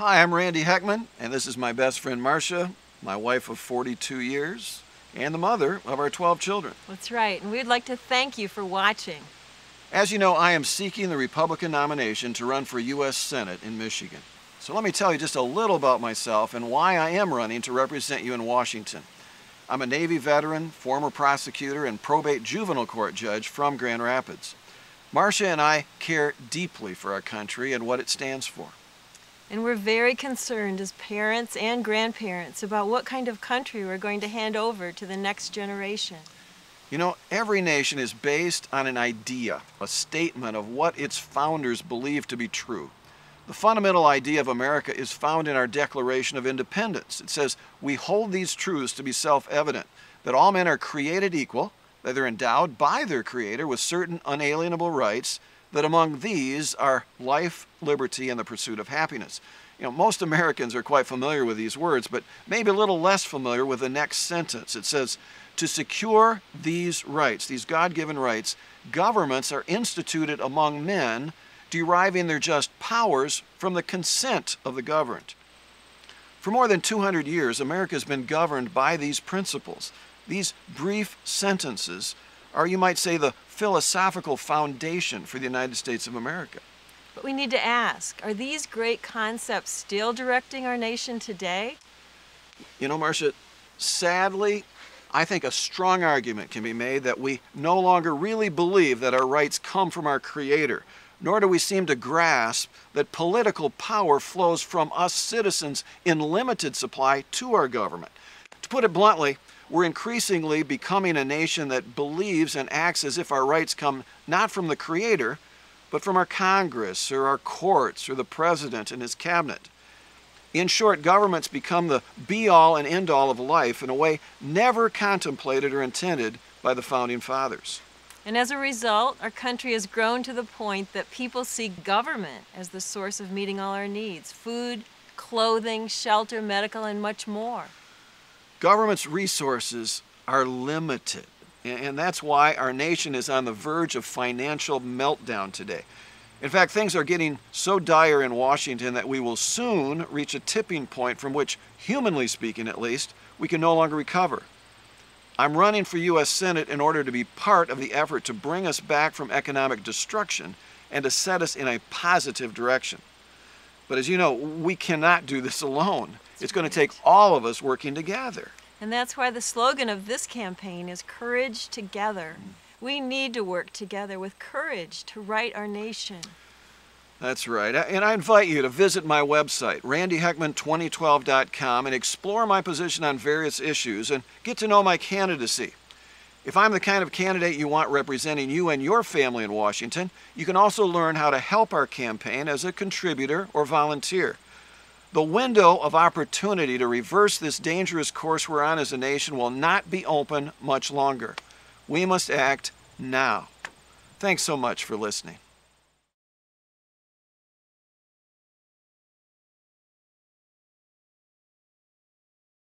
Hi, I'm Randy Hekman, and this is my best friend Marcia, my wife of 42 years, and the mother of our 12 children. That's right, and we'd like to thank you for watching. As you know, I am seeking the Republican nomination to run for U.S. Senate in Michigan. So let me tell you just a little about myself and why I am running to represent you in Washington. I'm a Navy veteran, former prosecutor, and probate juvenile court judge from Grand Rapids. Marcia and I care deeply for our country and what it stands for. And we're very concerned as parents and grandparents about what kind of country we're going to hand over to the next generation. You know, every nation is based on an idea, a statement of what its founders believed to be true. The fundamental idea of America is found in our Declaration of Independence. It says, "We hold these truths to be self-evident, that all men are created equal, that they're endowed by their Creator with certain unalienable rights, that among these are life, liberty, and the pursuit of happiness." You know, most Americans are quite familiar with these words, but maybe a little less familiar with the next sentence. It says, "To secure these rights, these God-given rights, governments are instituted among men, deriving their just powers from the consent of the governed." For more than 200 years, America has been governed by these principles. These brief sentences are, you might say, the philosophical foundation for the United States of America. But we need to ask, are these great concepts still directing our nation today? You know, Marcia, sadly, I think a strong argument can be made that we no longer really believe that our rights come from our Creator, nor do we seem to grasp that political power flows from us citizens in limited supply to our government. To put it bluntly, we're increasingly becoming a nation that believes and acts as if our rights come not from the Creator, but from our Congress or our courts or the President and his cabinet. In short, governments become the be-all and end-all of life in a way never contemplated or intended by the Founding Fathers. And as a result, our country has grown to the point that people see government as the source of meeting all our needs: food, clothing, shelter, medical, and much more. Government's resources are limited, and that's why our nation is on the verge of financial meltdown today. In fact, things are getting so dire in Washington that we will soon reach a tipping point from which, humanly speaking at least, we can no longer recover. I'm running for U.S. Senate in order to be part of the effort to bring us back from economic destruction and to set us in a positive direction. But as you know, we cannot do this alone. It's going to take all of us working together. And that's why the slogan of this campaign is Courage Together. We need to work together with courage to right our nation. That's right. And I invite you to visit my website, randyhekman2012.com, and explore my position on various issues and get to know my candidacy. If I'm the kind of candidate you want representing you and your family in Washington, you can also learn how to help our campaign as a contributor or volunteer. The window of opportunity to reverse this dangerous course we're on as a nation will not be open much longer. We must act now. Thanks so much for listening.